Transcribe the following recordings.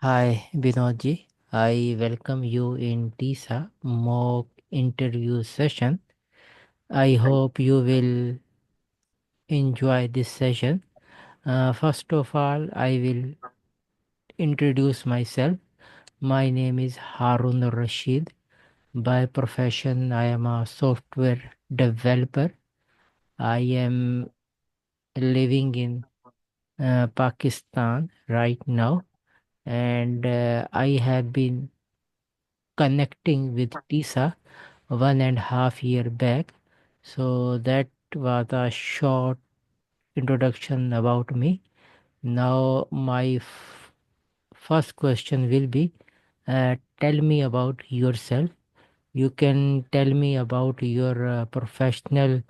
Hi, Binodji. I welcome you in TISA Mock Interview session. I Thank hope you will enjoy this session. First of all, I will introduce myself. My name is Harun Rashid. By profession, I am a software developer. I am living in Pakistan right now, and I have been connecting with TISA 1.5 year back. So that was a short introduction about me. Now my first question will be, tell me about yourself. You can tell me about your professional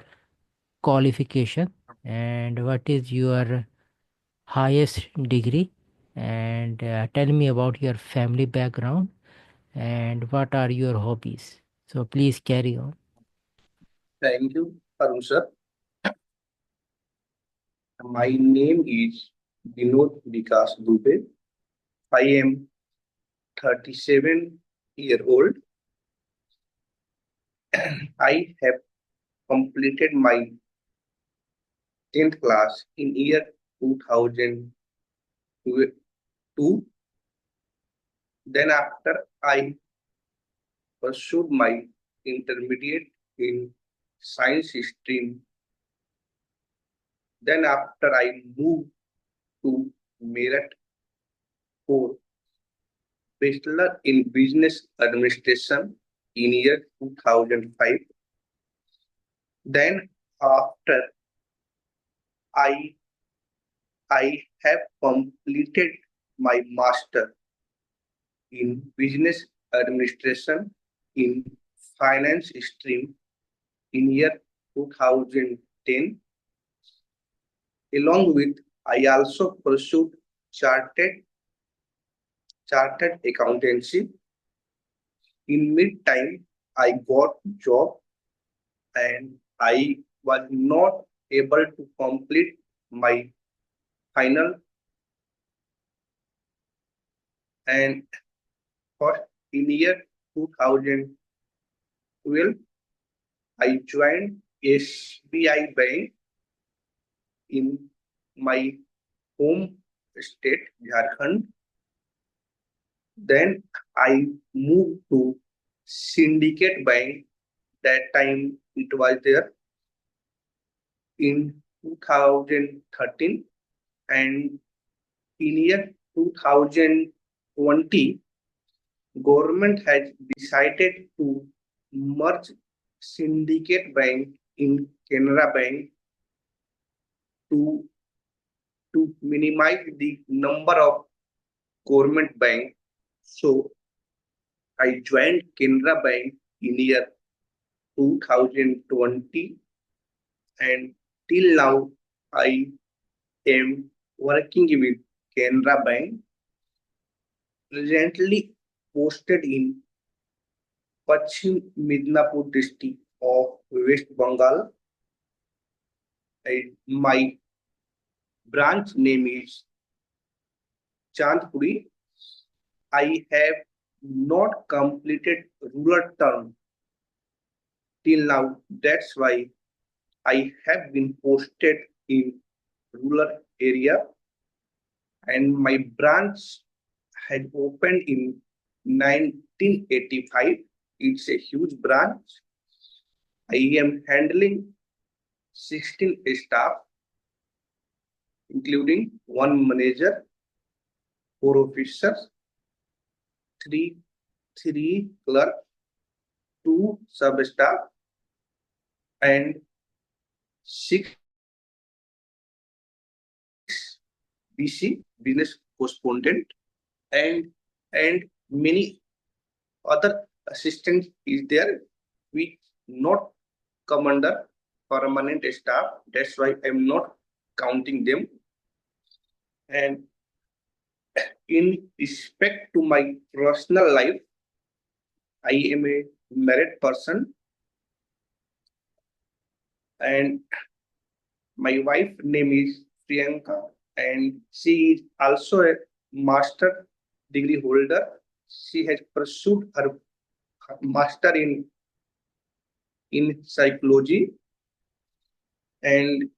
qualification and what is your highest degree, and tell me about your family background and what are your hobbies. So please carry on. you, Arun sir. My name is BINOD Bikash Dubey. I am 37 years old. I have completed my 10th class in year 2002. Then after I pursued my intermediate in science stream. Then after I moved to Meerut for Bachelor in Business Administration in year 2005. Then after I I have completed my master in Business Administration in Finance stream in year 2010. Along with I also pursued chartered chartered accountancy. In mid time I got job and I was not able to complete my final, and for in year 2012 I joined SBI Bank in my home state Jharkhand. Then I moved to Syndicate Bank. That time it was there in 2013, and in year 2020 government has decided to merge Syndicate Bank in Canara Bank to minimize the number of government bank. So I joined Canara Bank in year 2020, and till now I am working with Canara Bank, presently posted in Pachim Midnapur district of West Bengal. And my branch name is Chandpuri. I have not completed rural term till now. That's why I have been posted in rural area, and my branch had opened in 1985. It's a huge branch. I am handling 16 staff, including one manager, four officers, three clerk, two sub staff, and six BC business correspondent, and many other assistants is there which not come under permanent staff. That's why I'm not counting them. And in respect to my personal life, I am a married person, and my wife name is Priyanka, and she is also a master degree holder. She has pursued her master in psychology, and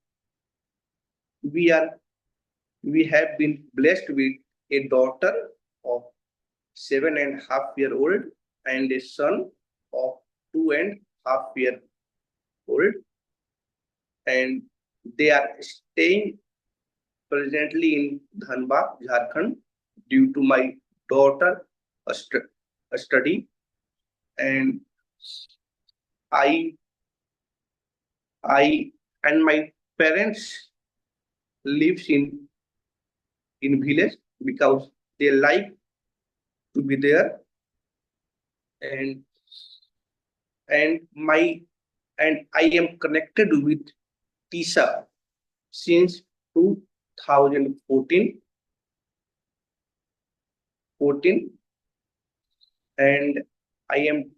we are we have been blessed with a daughter of 7.5 year old and a son of 2.5 year old, and they are staying presently in Dhanbad, Jharkhand, due to my daughter a study, and I I and my parents lives in village because they like to be there, and and my and I am connected with TISA since 2014, and I am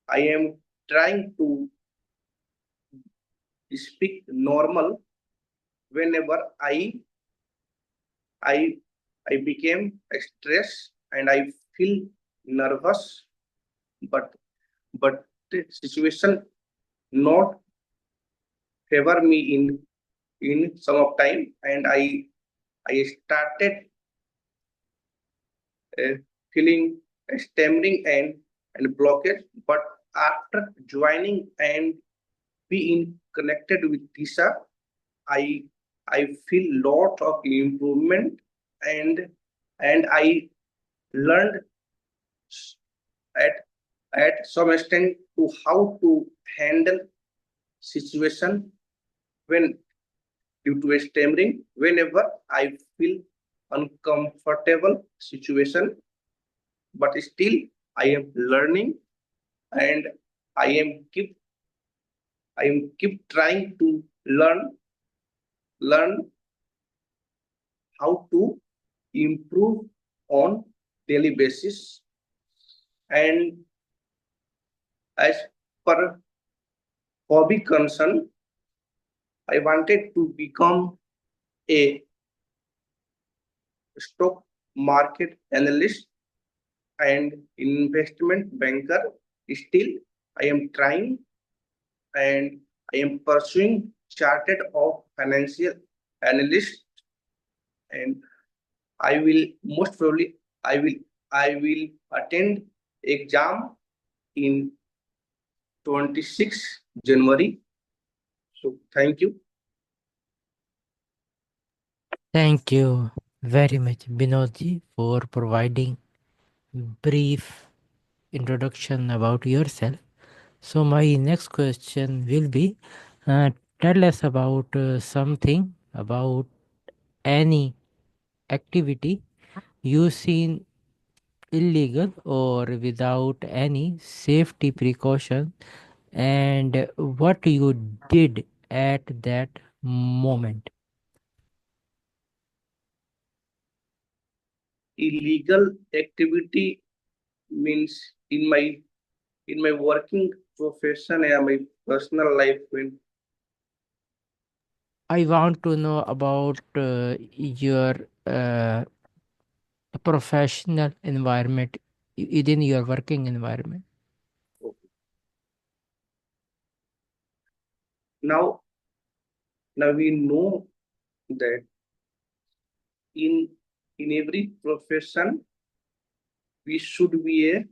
I am trying to speak normal whenever I I became stressed and I feel nervous, but the situation not favor me in some of time, and I started uh, feeling stammering and blockage. But after joining and being connected with TISA, I I feel lot of improvement, and I learned at some extent to how to handle situation when due to stammering whenever I feel uncomfortable situation. But still I am learning, and I am keep trying to learn how to improve on daily basis. And as per hobby concern, I wanted to become a stock market analyst and investment banker. Still, I am trying, and I am pursuing chartered of financial analyst, and I will most probably I will attend exam in 26 January. So thank you. Thank you very much, Binodji, for providing brief introduction about yourself. So my next question will be, uh, tell us about something about any activity you seen illegal or without any safety precaution, and what you did at that moment. Illegal activity means in my working profession and my personal life. When I want to know about your professional environment within your working environment. now we know that in every profession we should be a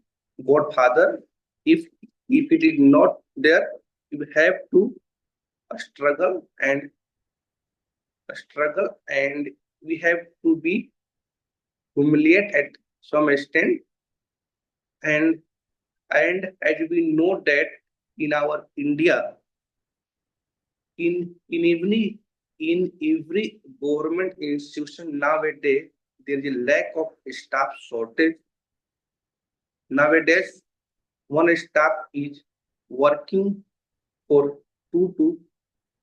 godfather. If it is not there, you have to struggle and we have to be humiliated at some extent. and as we know that in our India, in every government institution nowadays, there is a lack of staff shortage. Nowadays, one staff is working for two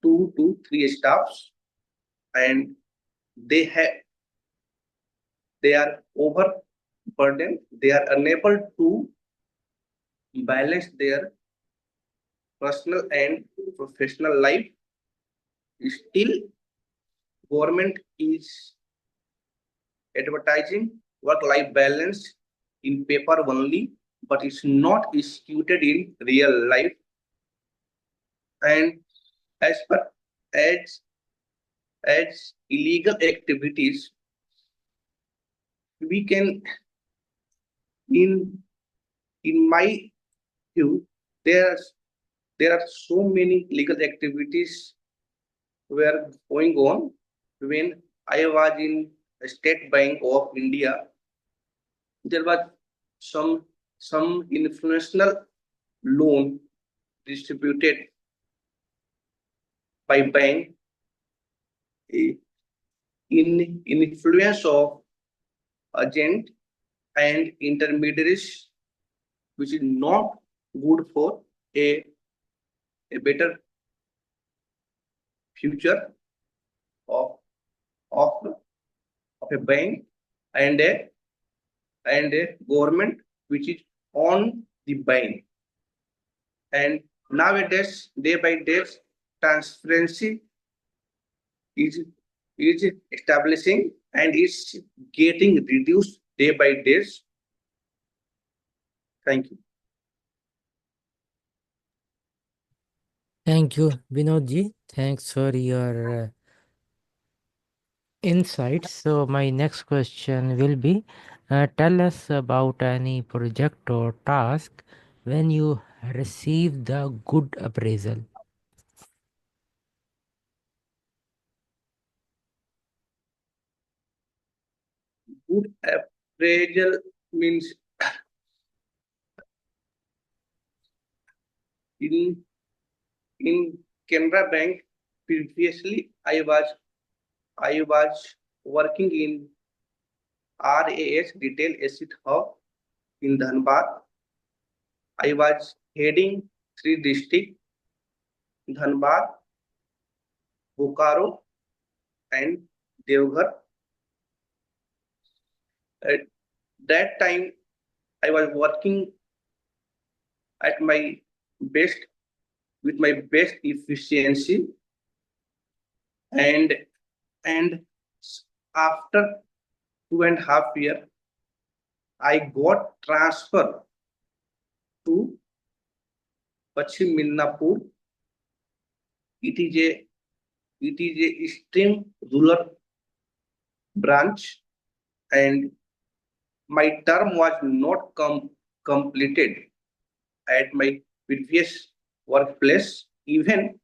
to three staffs, and they they are overburdened. They are unable to balance their personal and professional life. Still, government is advertising work-life balance in paper only, but it's not executed in real life. And as per as illegal activities, we can in my view, there are so many legal activities were going on when I was in State Bank of India. There was some influential loan distributed by bank in influence of agent and intermediaries, which is not good for a, a better future of, of, of a bank and a government which is on the bank. And nowadays, day by day, transparency is establishing and is getting reduced day by day. Thank you. Thank you, Binodji. Thanks for your insights. So my next question will be, tell us about any project or task when you receive the good appraisal. Good appraisal means in Canara Bank. Previously, I was working in RAS Retail Asset Hub in Dhanbad. I was heading 3 districts: Dhanbad, Bokaro, and Devghar. At that time, I was working at my best with my best efficiency, and and after 2.5 years, I got transferred to Pachim Milnapur. It is a extreme rural branch, and my term was not completed at my previous workplace. Even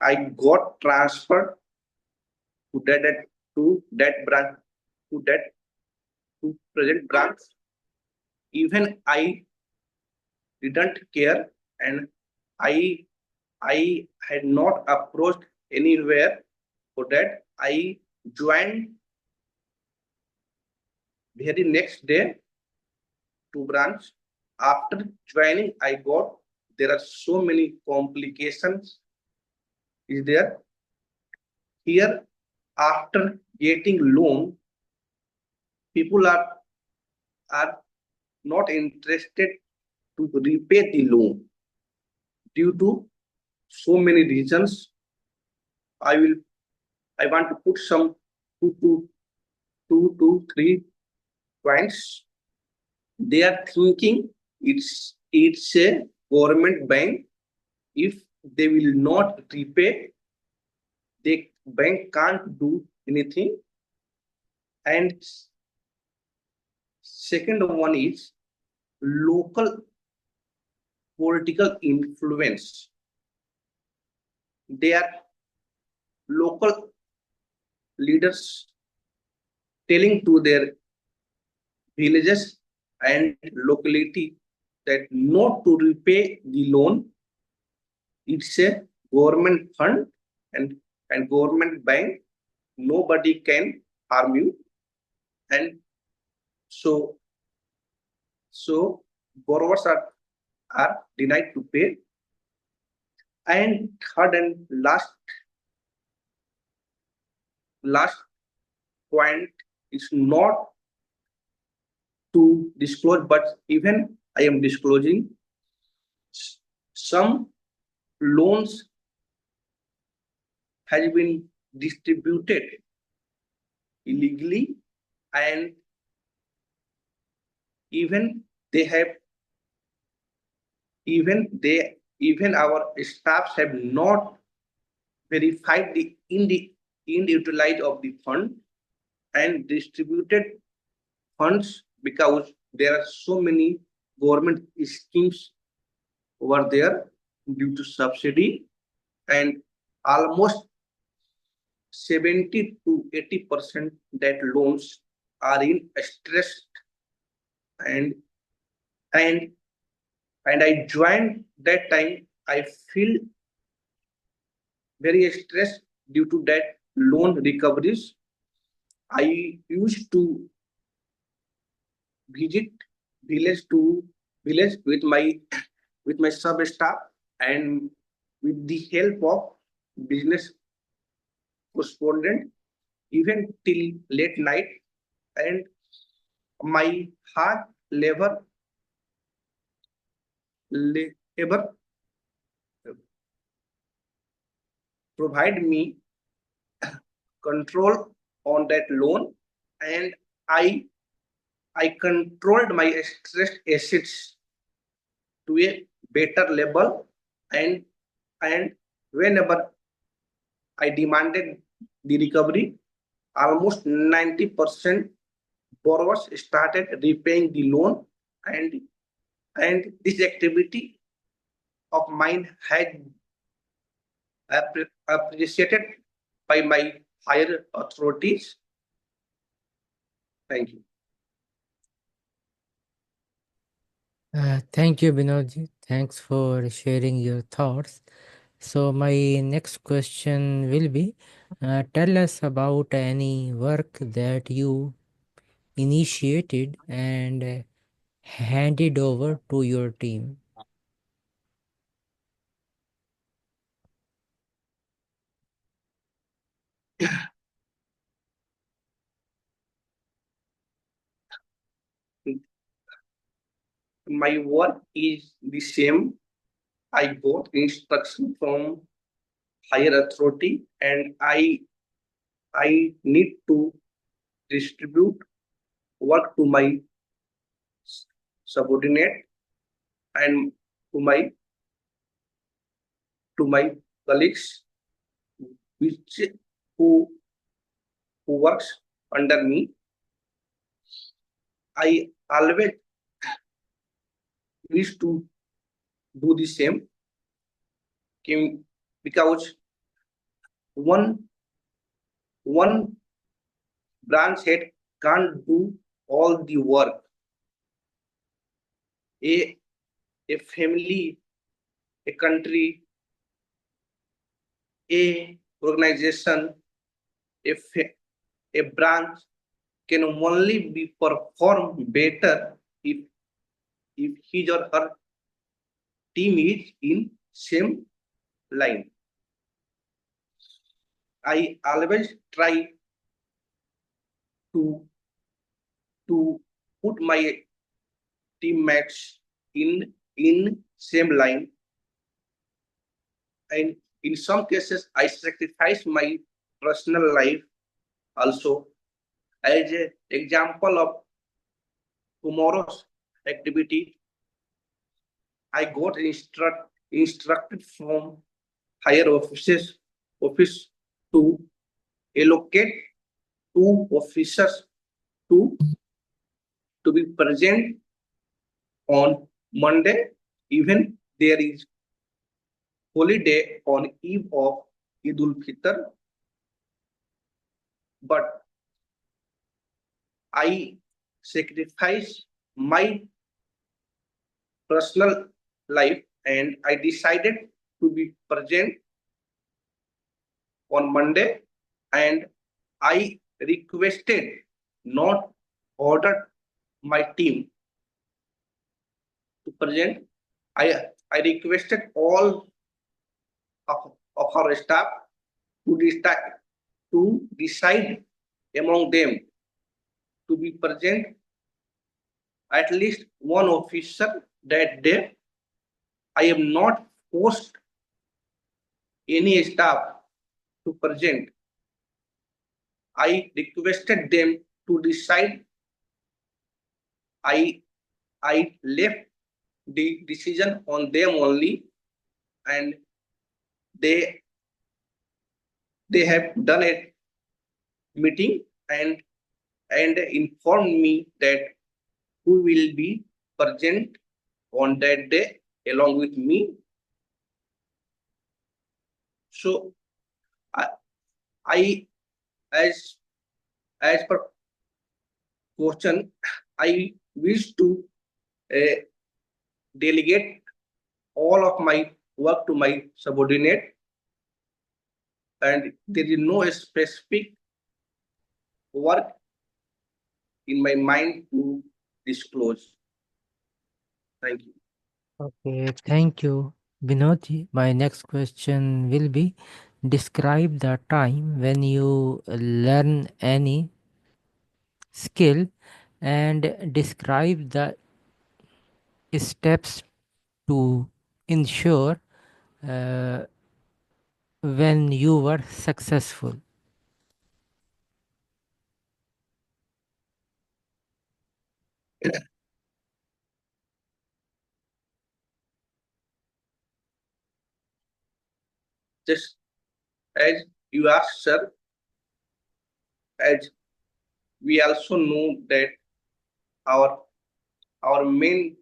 I got transferred to that branch, to that to present branch. Even I didn't care, and I I had not approached anywhere for that. I joined very next day to branch. After joining, I got there are so many complications is there here. After getting loan, people are not interested to repay the loan due to so many reasons. I want to put some two, three points. They are thinking it's a government bank. If they will not repay, the bank can't do anything. And second one is local political influence. They are local leaders telling to their villages and locality that not to repay the loan. It's a government fund and government bank. Nobody can harm you. And so borrowers are denied to pay. And third and last point is not to disclose, but even I am disclosing some loans has been distributed illegally, and even they have even our staffs have not verified the utilized of the fund and distributed funds because there are so many government schemes over there due to subsidy, and almost 70 to 80% that loans are in stress, and and and I joined that time. I feel very stressed due to that loan recoveries. I used to visit village to village with my sub staff, and with the help of business correspondent even till late night, and my heart level ever provide me control on that loan, and I I controlled my stress assets to a better level, and and whenever I demanded the recovery, almost 90% borrowers started repaying the loan, and this activity of mine had appreciated by my higher authorities. Thank you. Thank you, Binodji. Thanks for sharing your thoughts. So my next question will be, tell us about any work that you initiated and handed over to your team. My work is the same. I got instruction from higher authority, and I need to distribute work to my subordinate and to my colleagues which who works under me. I always wish to do the same because one branch head can't do all the work. A family, a country, a organization, a branch can only be performed better if his or her team is in same line. I always try to put my teammates in same line, and in some cases I sacrifice my personal life also. As an example of tomorrow's activity, I got instructed from higher office to allocate two officers to be present on Monday, even there is holiday on eve of Eid Fitr, but I sacrifice my personal life and I decided to be present on Monday, and I requested, not ordered my team to present. I requested all of our staff to decide among them to be present at least one officer that day. I am not forced any staff to present. I requested them to decide. I I left the decision on them only, and they have done a meeting and informed me that who will be present on that day along with me. So I, I as per question, I wish to uh, delegate all of my work to my subordinate, and there is no specific work in my mind to disclose. Thank you. Okay, thank you, Binodji. My next question will be, describe the time when you learn any skill and describe the steps to ensure uh, when you were successful. Just as you asked, sir, as we also know that our our main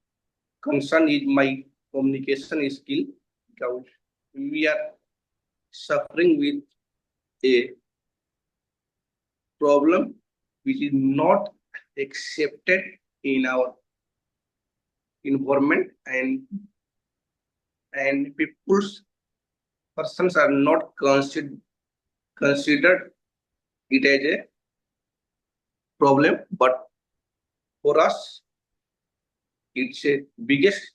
concern is my communication skill, because we are suffering with a problem which is not accepted in our environment, and people's persons are not considered it as a problem, but for us it's a biggest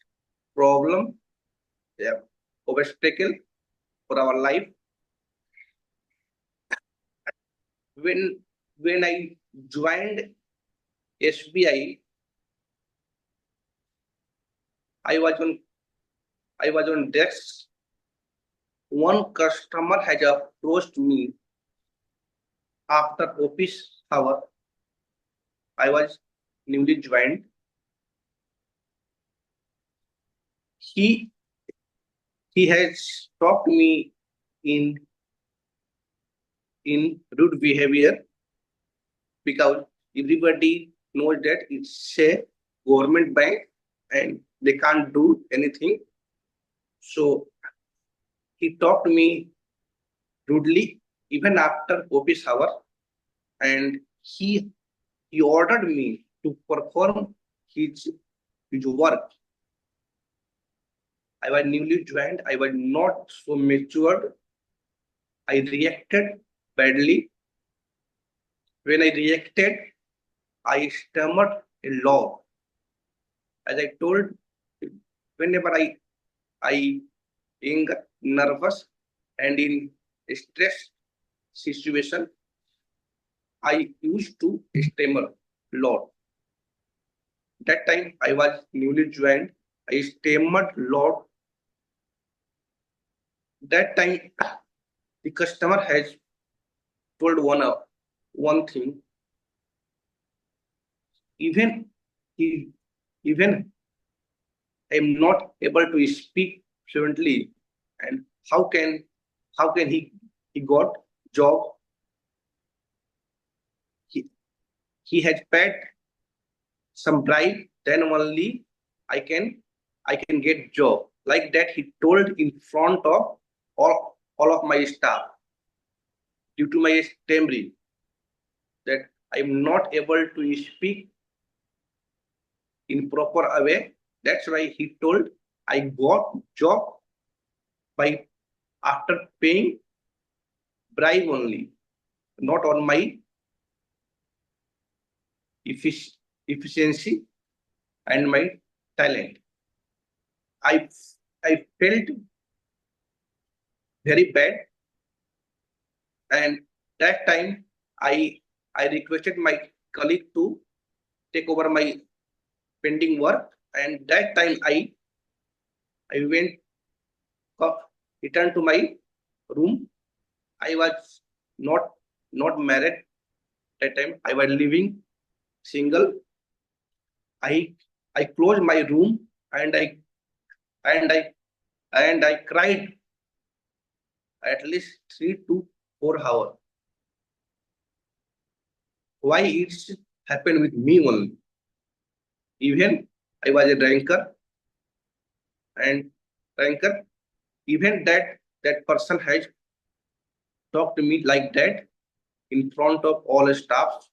problem, yeah, obstacle for our life. When I joined SBI, I was on I was on desk. One customer has approached me after office hour. I was newly joined. He he has stopped me in rude behavior, because everybody knows that it's a government bank and they can't do anything. So he talked to me rudely even after office hour, and he ordered me to perform his work. I was newly joined. I was not so matured. I reacted badly. When I reacted, I stammered a lot. As I told, whenever I get nervous and in stress situation, I used to stammer a lot. That time I was newly joined. I stammered a lot. That time the customer has told one thing. Even he even I am not able to speak fluently, and how can he got job? He he has paid some bribe, then only I can I can get job. Like that, he told in front of all of my staff, due to my stammering, that I am not able to speak in proper way. That's why he told I got job by after paying bribe only, not on my efficiency and my talent. I I felt very bad, and that time I requested my colleague to take over my pending work, and that time I went returned to my room. I was not married that time. I was living single. I I closed my room and and I I cried at least 3 to 4 hours. Why it's happened with me only? Even I was a drinker and drinker. Even that person has talked to me like that in front of all staff.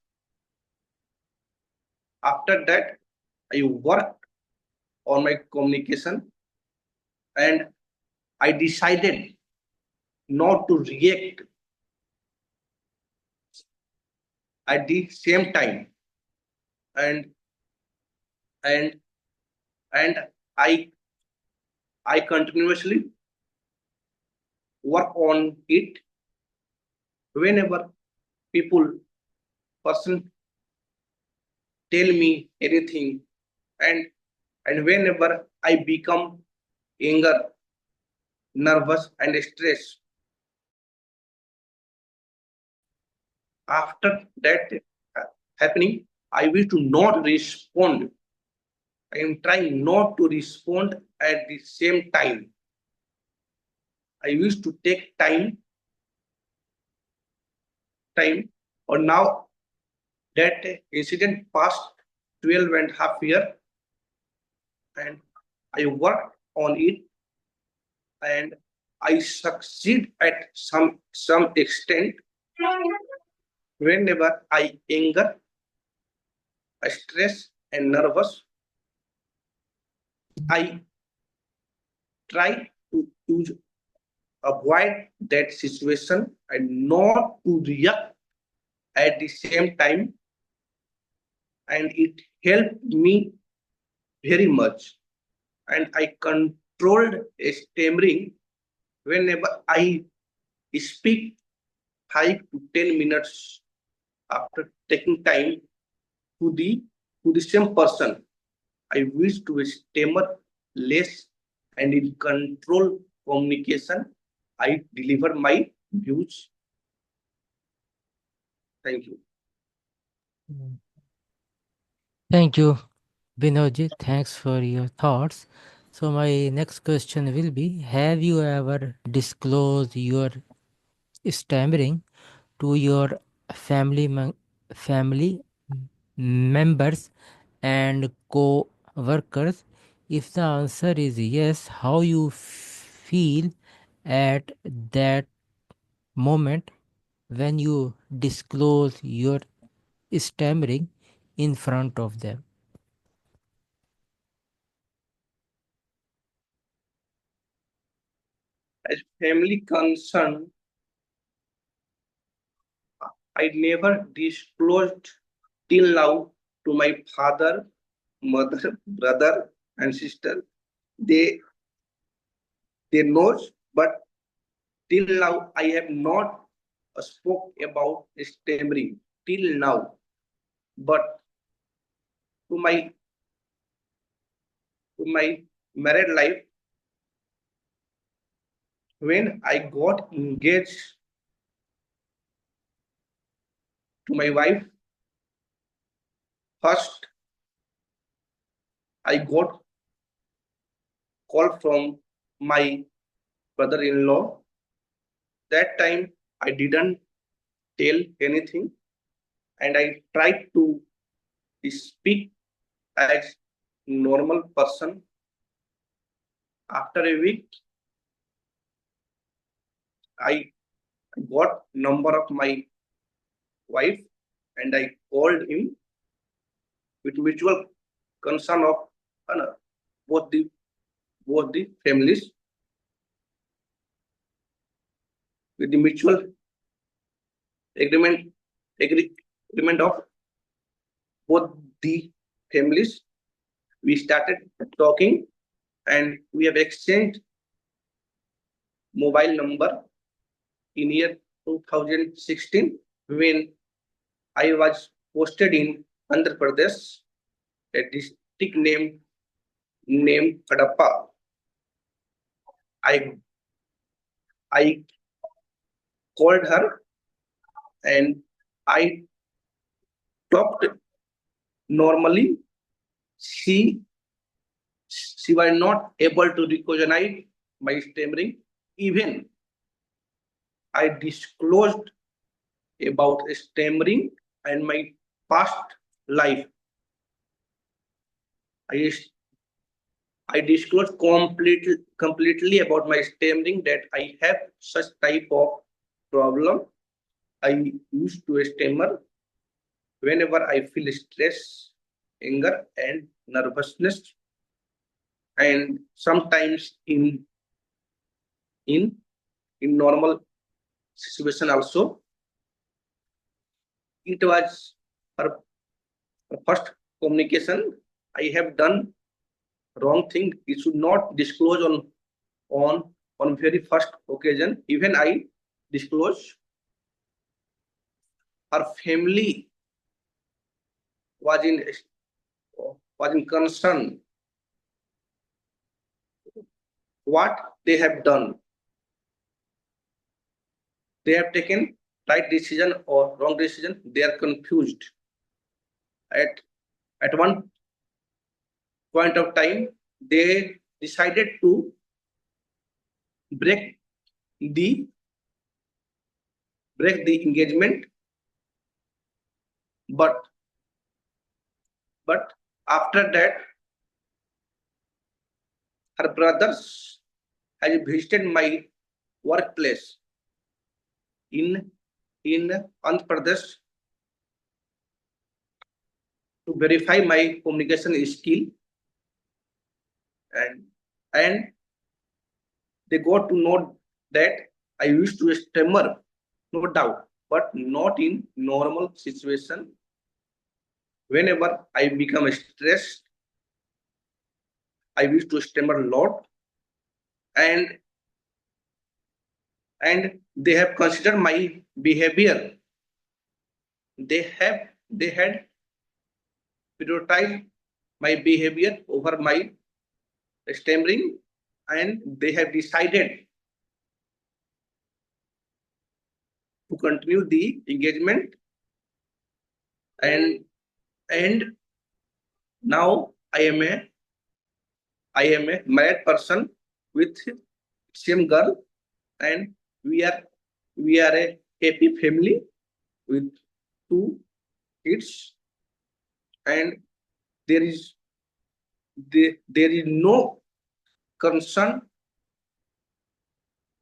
After that, I worked on my communication and I decided not to react at the same time. And and and I I continuously work on it whenever people person tell me anything and whenever I become anger, nervous and stressed. After that happening, I wish to not respond. I am trying not to respond at the same time. I wish to take time or now that incident past 12 and a half year and I worked on it and I succeed at some extent whenever I anger, stress and nervous. I try to avoid that situation and not to react at the same time and it helped me very much and I controlled stammering whenever I speak 5 to 10 minutes after taking time to the same person. I wish to stammer less and in control communication. I deliver my views. Thank you. Thank you, Binodji. Thanks for your thoughts. So my next question will be, have you ever disclosed your stammering to your family members and co-workers? If the answer is yes, how you feel at that moment when you disclose your stammering in front of them? As family concern, I never disclosed till now to my father, mother, brother, and sister. They they knows, but till now I have not spoke about stammering till now. But to my married life, when I got engaged to my wife, first I got call from my brother-in-law. That time I didn't tell anything and I tried to speak as normal person. After a week, I got number of my wife and I called him with mutual concern of both the both the families with the mutual agreement agreement of both the families. We started talking and we have exchanged mobile number in year 2016 when I was posted in Andhra Pradesh, a district named Kadapa. I I called her and I talked normally she were not able to recognize my stammering. Even I disclosed about stammering and my past life. I I disclosed completely about my stammering, that I have such type of problem. I used to stammer whenever I feel stress, anger, and nervousness, and sometimes in in normal situation also. It was her first communication. I have done wrong thing. It should not disclose on very first occasion. Even I disclose. Her family was in concern what they have done. They have taken right decision or wrong decision. They are confused. At one point of time, they decided to break the engagement, but after that, her brothers has visited my workplace in Andhra Pradesh to verify my communication skill, and and they got to know that I used to stammer, no doubt, but not in normal situation. Whenever I become stressed, I used to stammer a lot, and they have considered my behavior. They had prioritized my behavior over my stammering, and they have decided to continue the engagement. And now I am a married person with same girl, and we are a happy family with two kids, and there is there is no concern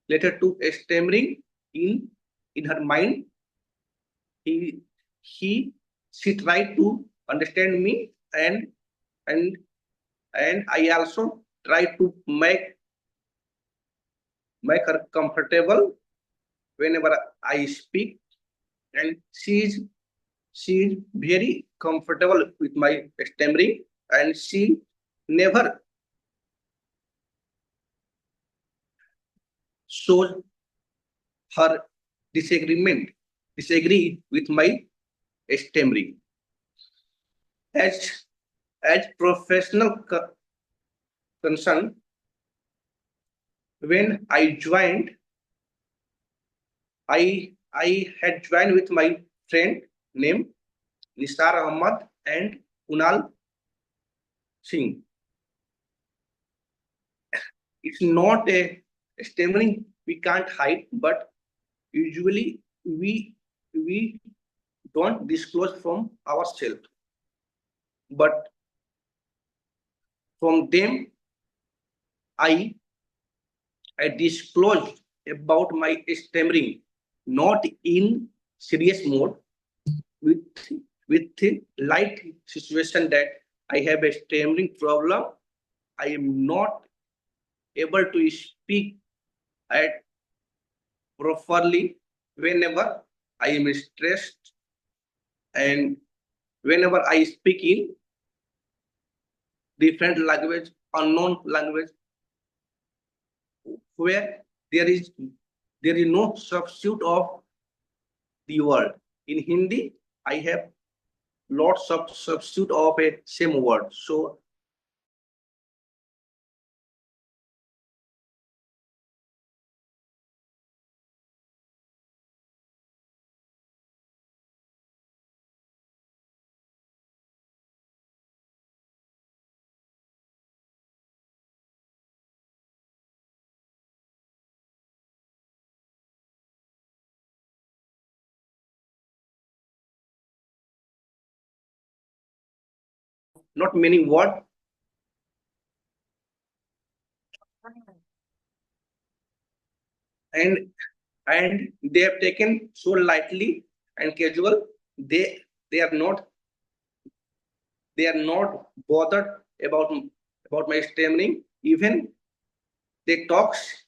related to stammering in her mind. He he she tried to understand me, and and I also try to make her comfortable whenever I speak, and she is very comfortable with my stammering, and she never shows her disagree with my stammering. As professional concern, when I had joined with my friend named Nisar Ahmad and Kunal Singh. It's not a stammering we can't hide, but usually we don't disclose from ourselves. But from them, I disclosed about my stammering, not in serious mode, with light situation that I have a stammering problem. I am not able to speak at properly whenever I am stressed, and whenever I speak in different language, unknown language, where there is no substitute of the word. In Hindi, I have lots of substitute of a same word. So not many words, and they have taken so lightly and casual. They they are not bothered about my stammering. Even they talks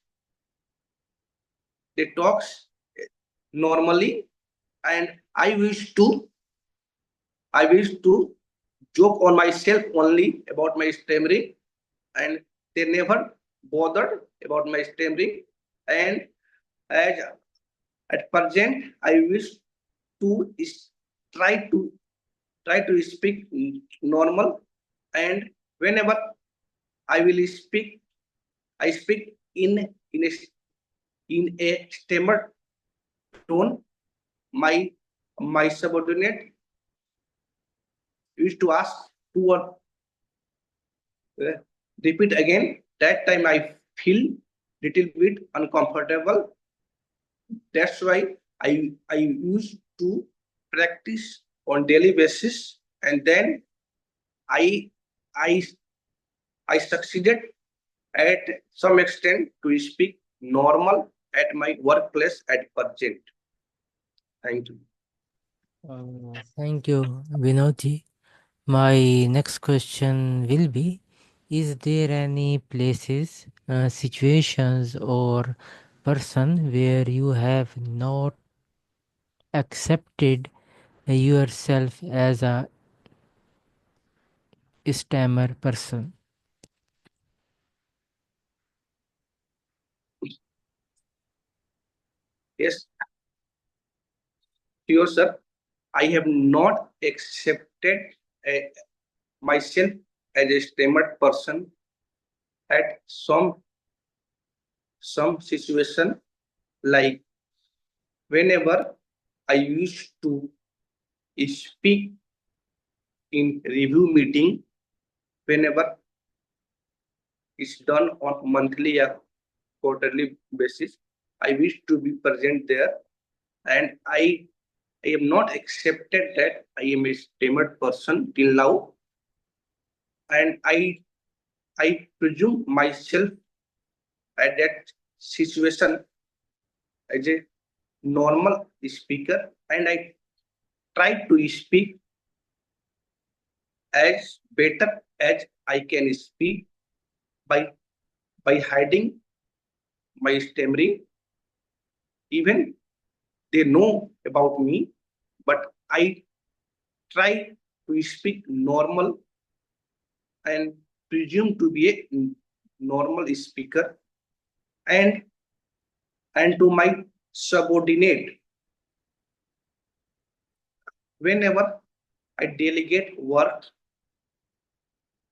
they talks normally, and I wish to joke on myself only about my stammering, and they never bothered about my stammering. And as at present, I wish to try to speak normal, and whenever I will speak, I speak in a stammered tone. My subordinate used to ask to repeat again. That time I feel little bit uncomfortable. That's why I used to practice on daily basis, and then I I I succeeded at some extent to speak normal at my workplace at present. Thank you. Thank you, Vinodji. My next question will be, is there any places, situations or person where you have not accepted yourself as a stammer person? Yes, sure, sir. I have not accepted uh, myself as a stammered person at some situation, like whenever I used to speak in review meeting, whenever it's done on monthly or quarterly basis, I wish to be present there, and I am not accepted that I am a stammered person till now, and I presume myself at that situation as a normal speaker, and I try to speak as better as I can speak by hiding my stammering. Even they know about me, but I try to speak normal and presume to be a normal speaker, and to my subordinate, whenever I delegate work,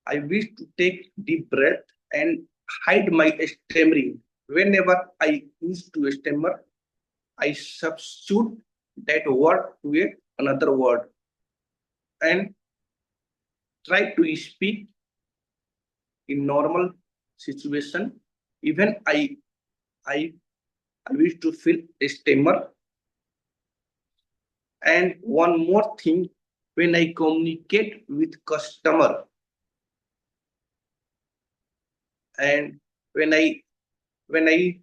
I wish to take deep breath and hide my stammering. Whenever I used to stammer, I substitute that word to another word and try to speak in normal situation. Even I I wish to feel a stammer. And one more thing, when I communicate with customer, and when I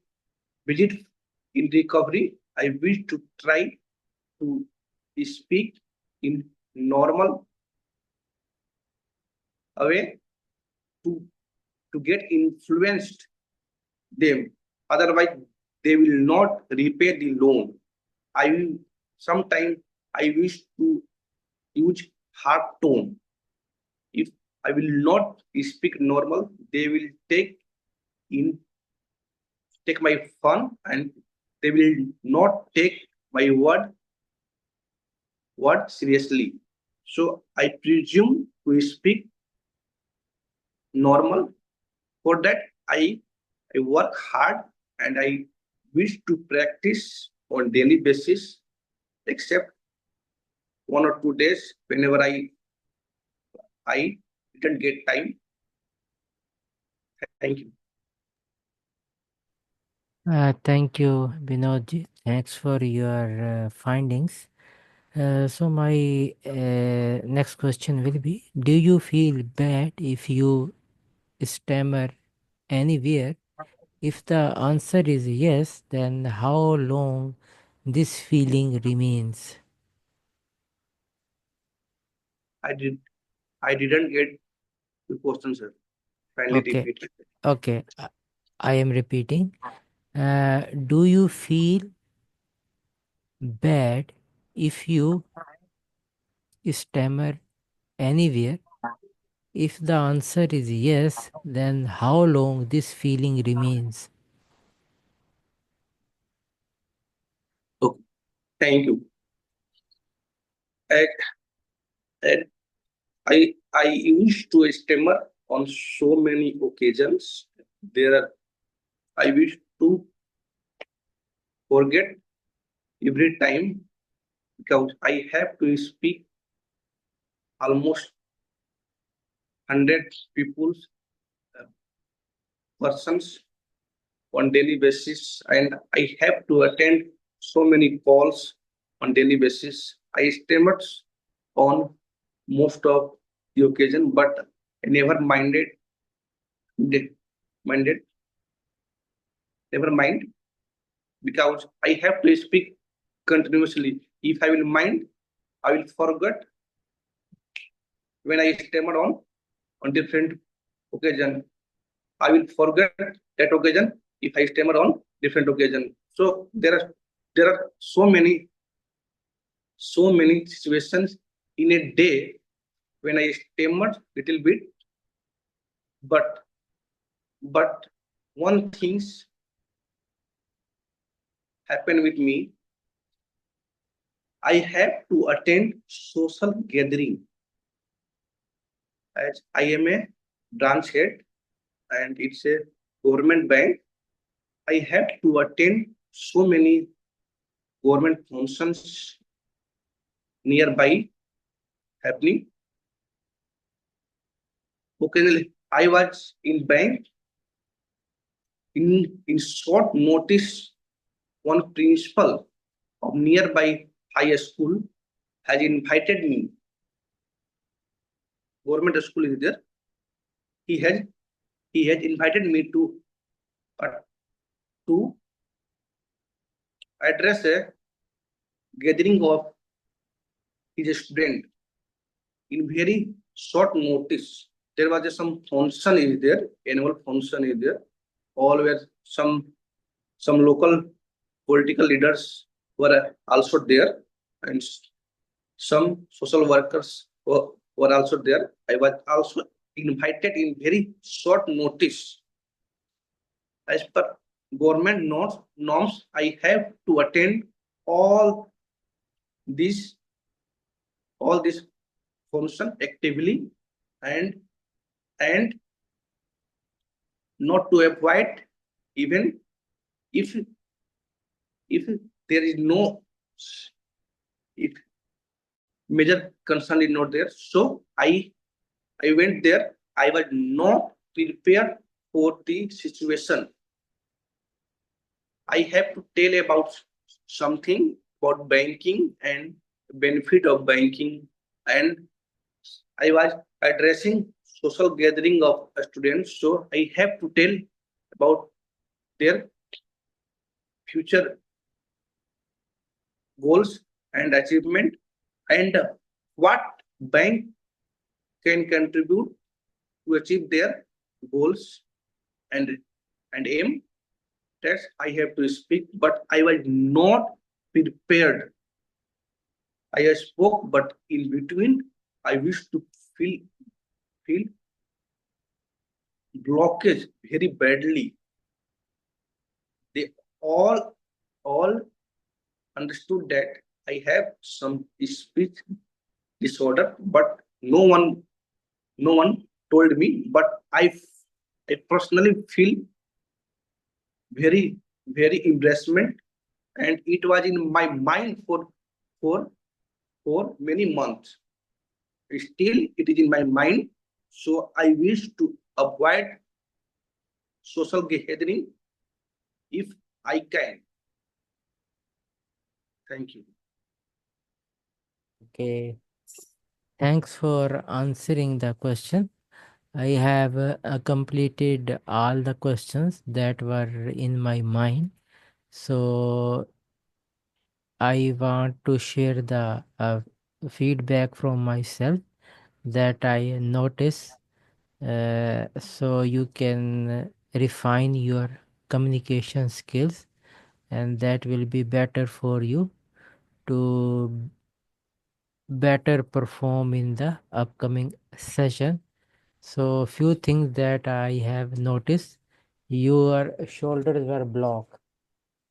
visit in recovery, I wish to try to speak in normal way to get influenced them. Otherwise, they will not repay the loan. I will sometimes I wish to use hard tone. If I will not speak normal, they will in take my fun, and they will not take my word seriously. So I presume to speak normal. For that, I work hard, and I wish to practice on daily basis, except 1 or 2 days whenever I didn't get time. Thank you. Thank you, Vinodji. Thanks for your findings. So my next question will be: do you feel bad if you stammer anywhere? If the answer is yes, then how long this feeling remains? I did. I didn't get the question, sir. Kindly Okay, repeat. okay, I am repeating. Do you feel bad if you stammer anywhere? If the answer is yes, then how long this feeling remains? Okay. Thank you. And, and I used to stammer on so many occasions. There are I wish to forget every time because I have to speak almost 100 people, uh, persons on daily basis, and I have to attend so many calls on daily basis. I stammered on most of the occasion, but I never minded, never mind, because I have to speak continuously. If I will mind, I will forget when I stammer on different occasion. I will forget that occasion if I stammer on different occasion. So there are so many situations in a day when I stammer little bit, but but one things happen with me. I have to attend social gathering as I am a branch head and it's a government bank. I have to attend so many government functions nearby happening. Occasionally, I was in bank. In short notice, one principal of nearby high school has invited me. Government school is there. He has he has invited me uh, to address a gathering of his student in very short notice. There was some function is there, annual function is there. All were some local political leaders were also there, and some social workers were also there. I was also invited in very short notice. As per government norms, I have to attend all these all this function actively and and not to avoid even if if there is no if major concern is not there. So I went there. I was not prepared for the situation. I have to tell about something about banking and benefit of banking, and I was addressing social gathering of students. So I have to tell about their future goals and achievement and what bank can contribute to achieve their goals and aim. That's I have to speak, but I was not prepared. I spoke, but in between, I wish to feel blockage very badly. They all understood that I have some speech disorder, but no one told me. But I personally feel very embarrassment, and it was in my mind for for many months. Still, it is in my mind. So I wish to avoid social gathering if I can. Thank you. Okay. Thanks for answering the question. I have completed all the questions that were in my mind. So I want to share the feedback from myself that I notice, so you can refine your communication skills, and that will be better for you to better perform in the upcoming session. So few things that I have noticed: your shoulders were blocked.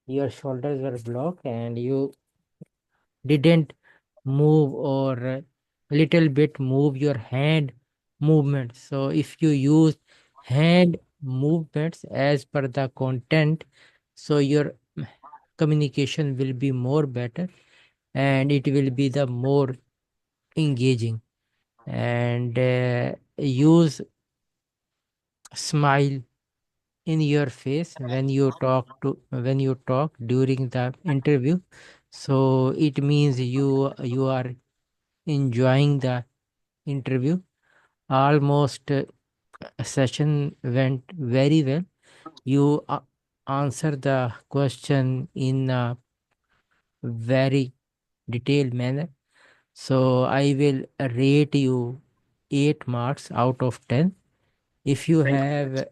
Your shoulders were blocked, and you didn't move or little bit move your hand movement. So if you use hand movements as per the content, so your communication will be more better, and it will be the more engaging. And use smile in your face when you talk during the interview. So it means you are enjoying the interview. Almost a session went very well. You answer the question in a very detailed manner. So I will rate you 8 marks out of 10. If you Thank you. have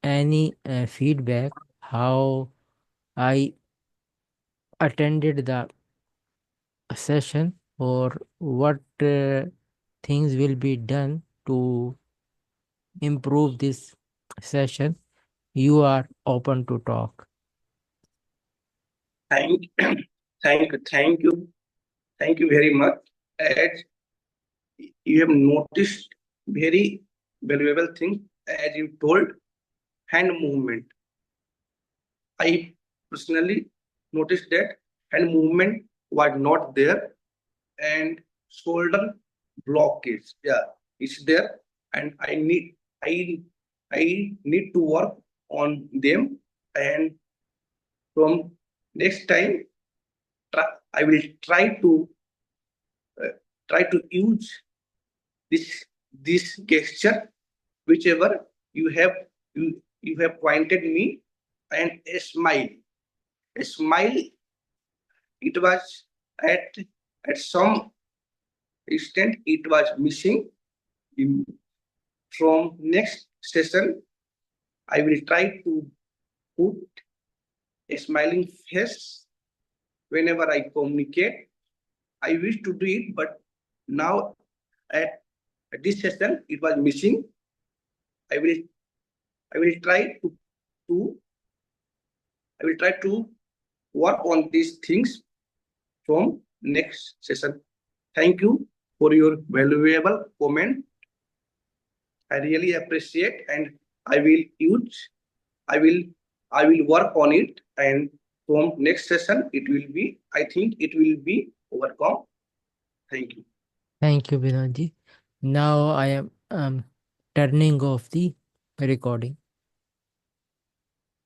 any feedback how I attended the session, or what things will be done to improve this session, you are open to talk. Thank, thank you very much. As you have noticed very valuable things, as you told, hand movement. I personally noticed that hand movement was not there, and shoulder blockage, yeah, it's there, and I I need to work on them, and from next time I will uh, try to use this gesture whichever you have you have pointed me, and a smile. A smile, it was at some extent it was missing. In, from next session, I will try to put a smiling face whenever I communicate. I wish to do it, but now at this session it was missing. I will I will try to I will try to work on these things from next session. Thank you for your valuable comment. I really appreciate, and I will use. I will I will work on it, and from next session it will be. I think it will be overcome. Thank you. Thank you, Binodji. Now I am turning off the recording.